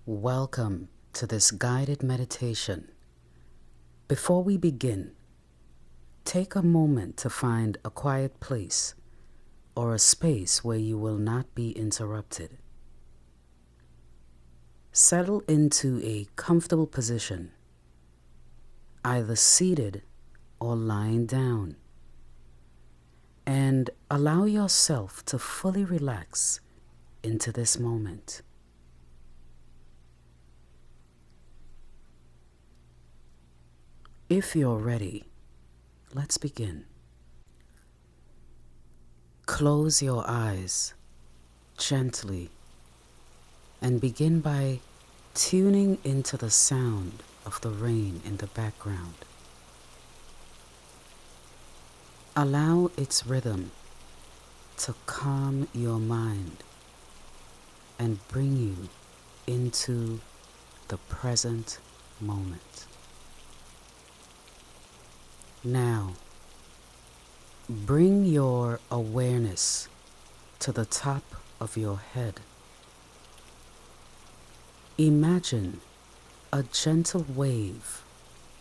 Welcome to this guided meditation. Before we begin, take a moment to find a quiet place or a space where you will not be interrupted. Settle into a comfortable position, either seated or lying down, and allow yourself to fully relax into this moment. If you're ready, let's begin. Close your eyes gently and begin by tuning into the sound of the rain in the background. Allow its rhythm to calm your mind and bring you into the present moment. Now, bring your awareness to the top of your head. Imagine a gentle wave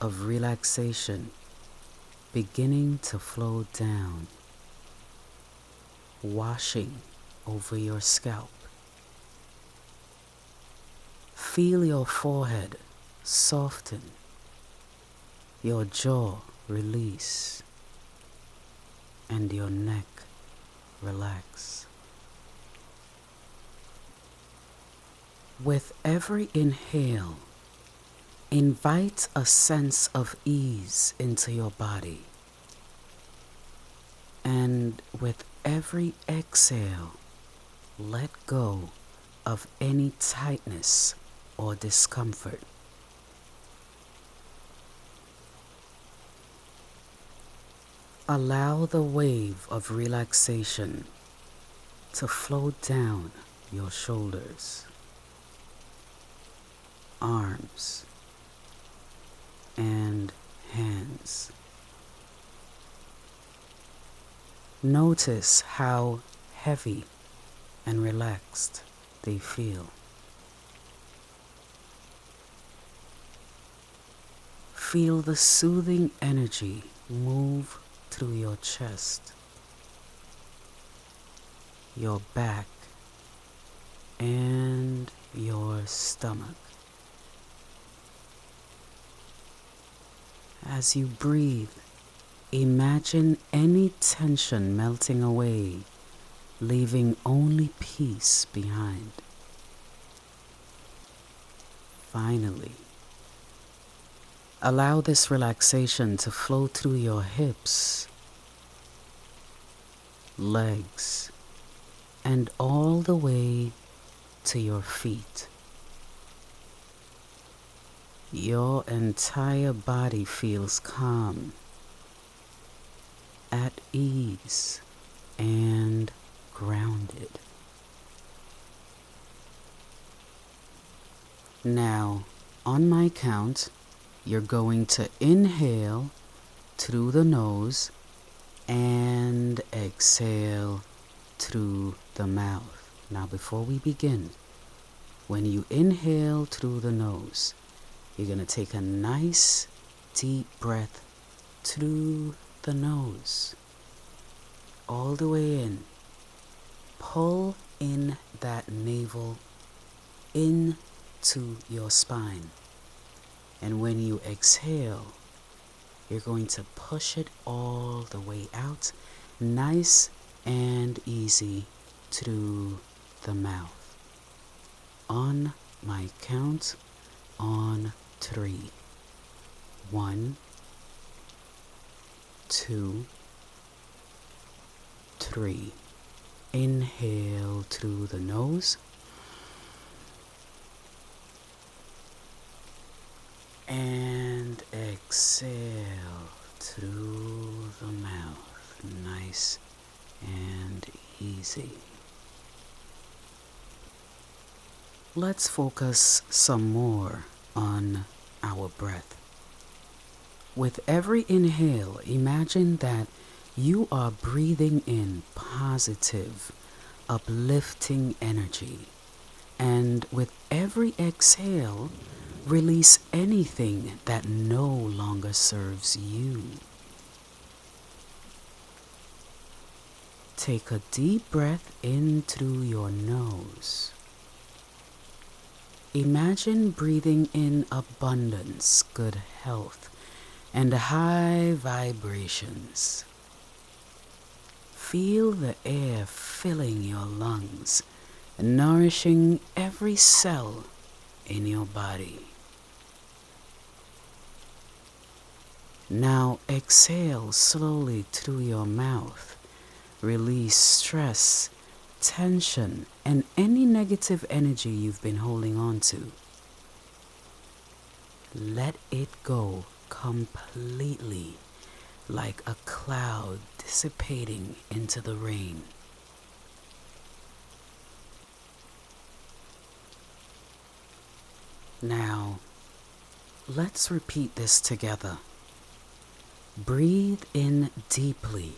of relaxation beginning to flow down, washing over your scalp. Feel your forehead soften, your jaw release, and your neck relax. With every inhale, invite a sense of ease into your body. And with every exhale, let go of any tightness or discomfort. Allow the wave of relaxation to flow down your shoulders, arms, and hands. Notice how heavy and relaxed they feel. Feel the soothing energy move through your chest, your back, and your stomach. As you breathe, imagine any tension melting away, leaving only peace behind. Finally, allow this relaxation to flow through your hips, legs, and all the way to your feet. Your entire body feels calm, at ease, and grounded. Now, on my count, you're going to inhale through the nose and exhale through the mouth. Now, before we begin, when you inhale through the nose, you're going to take a nice deep breath through the nose, all the way in. Pull in that navel into your spine. And when you exhale, you're going to push it all the way out, nice and easy through the mouth. On my count, on 3. 1, 2, 3. Inhale through the nose. And exhale through the mouth, nice and easy. Let's focus some more on our breath. With every inhale, imagine that you are breathing in positive, uplifting energy And with every exhale, release anything that no longer serves you. Take a deep breath in through your nose. Imagine breathing in abundance, good health, and high vibrations. Feel the air filling your lungs, nourishing every cell in your body. Now exhale slowly through your mouth. Release stress, tension, and any negative energy you've been holding on to. Let it go completely, like a cloud dissipating into the rain. Now, let's repeat this together. Breathe in deeply.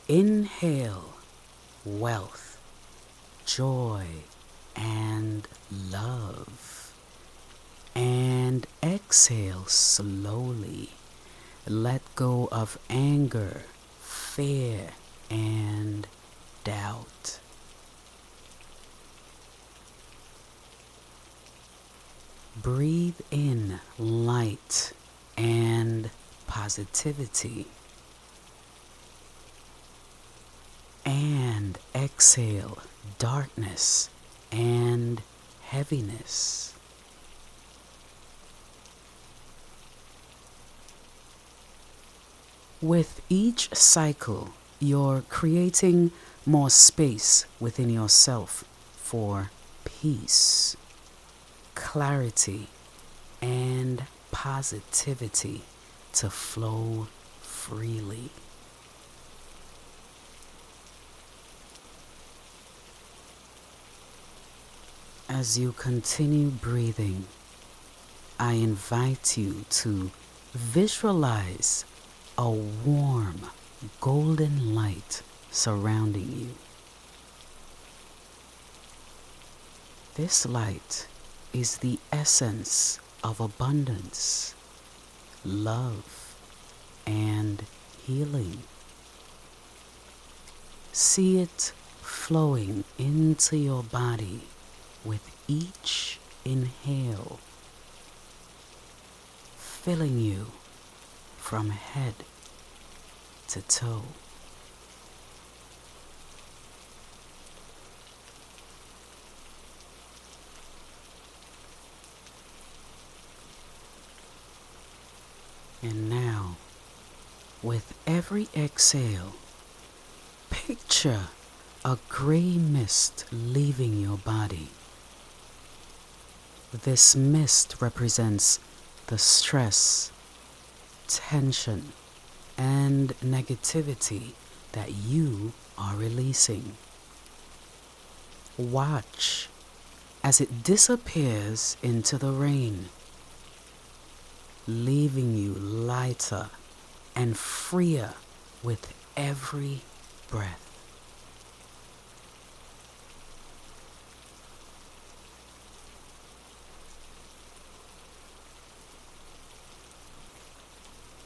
Inhale wealth, joy, and love. And exhale slowly. Let go of anger, fear, and doubt. Breathe in light and positivity. And exhale darkness and heaviness. With each cycle, you're creating more space within yourself for peace, clarity, and positivity to flow freely. As you continue breathing, I invite you to visualize a warm, golden light surrounding you. This light is the essence of abundance, love, and healing. See it flowing into your body with each inhale, filling you from head to toe. And now, with every exhale, picture a gray mist leaving your body. This mist represents the stress, tension, and negativity that you are releasing. Watch as it disappears into the rain, leaving you lighter and freer with every breath.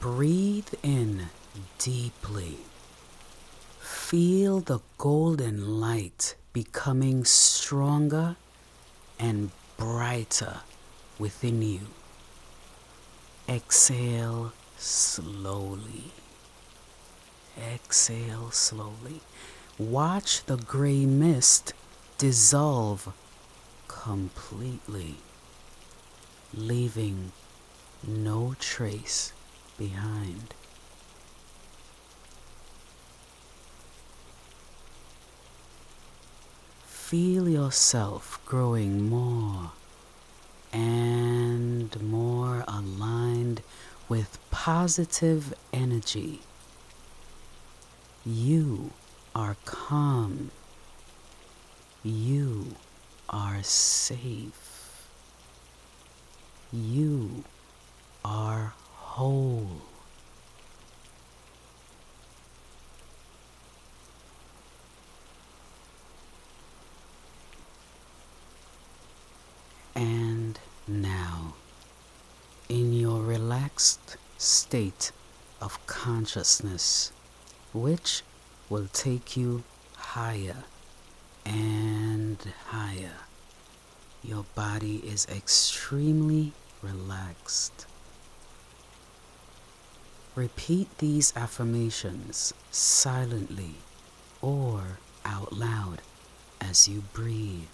Breathe in deeply. Feel the golden light becoming stronger and brighter within you. Exhale slowly. Exhale slowly. Watch the gray mist dissolve completely, leaving no trace behind. Feel yourself growing more and more aligned with positive energy. You are calm. You are safe. You are whole. relaxed state of consciousness, which will take you higher and higher. Your body is extremely relaxed. Repeat these affirmations silently or out loud as you breathe.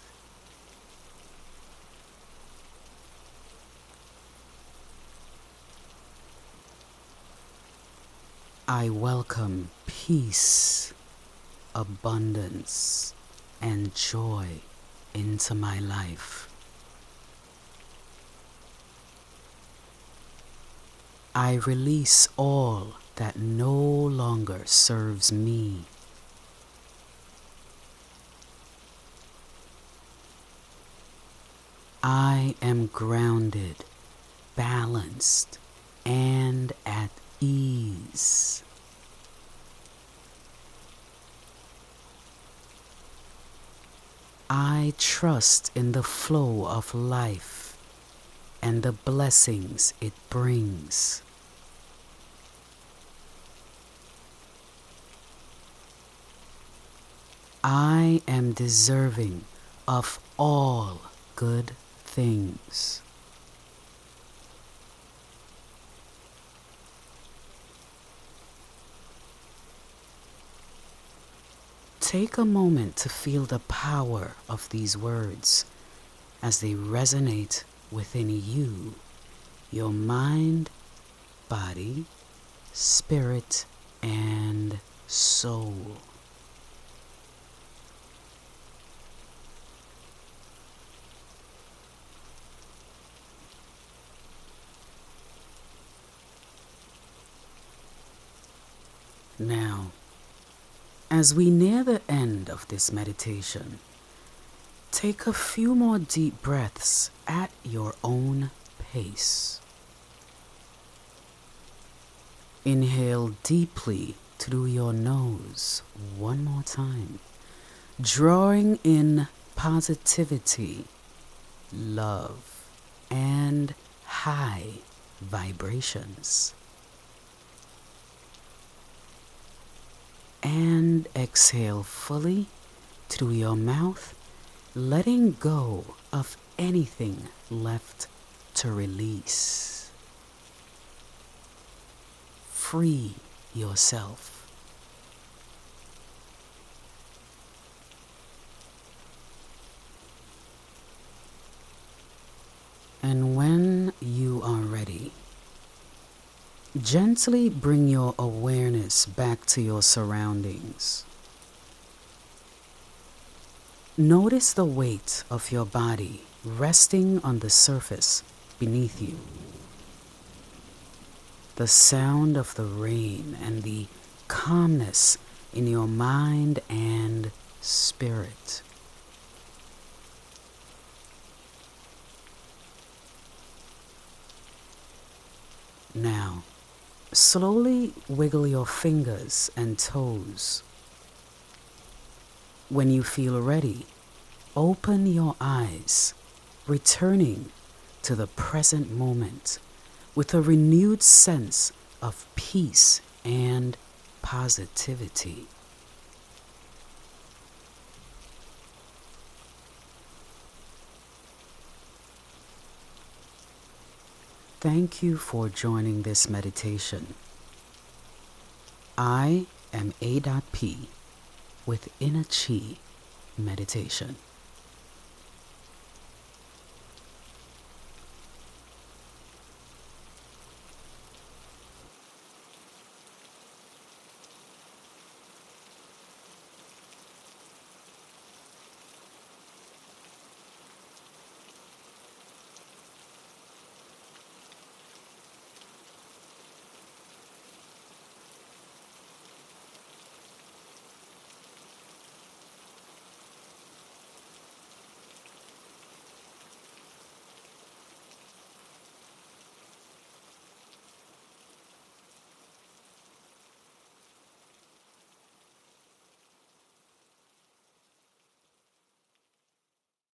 I welcome peace, abundance, and joy into my life. I release all that no longer serves me. I am grounded, balanced, and at ease. I trust in the flow of life and the blessings it brings. I am deserving of all good things. Take a moment to feel the power of these words as they resonate within you, your mind, body, spirit, and soul. Now, as we near the end of this meditation, take a few more deep breaths at your own pace. Inhale deeply through your nose one more time, drawing in positivity, love, and high vibrations. And exhale fully through your mouth, letting go of anything left to release. Free yourself. And when you are ready, gently bring your awareness back to your surroundings. Notice the weight of your body resting on the surface beneath you. The sound of the rain and the calmness in your mind and spirit. Now, slowly wiggle your fingers and toes. When you feel ready, open your eyes, returning to the present moment with a renewed sense of peace and positivity. Thank you for joining this meditation. I am A.P with Inner Chi Meditation.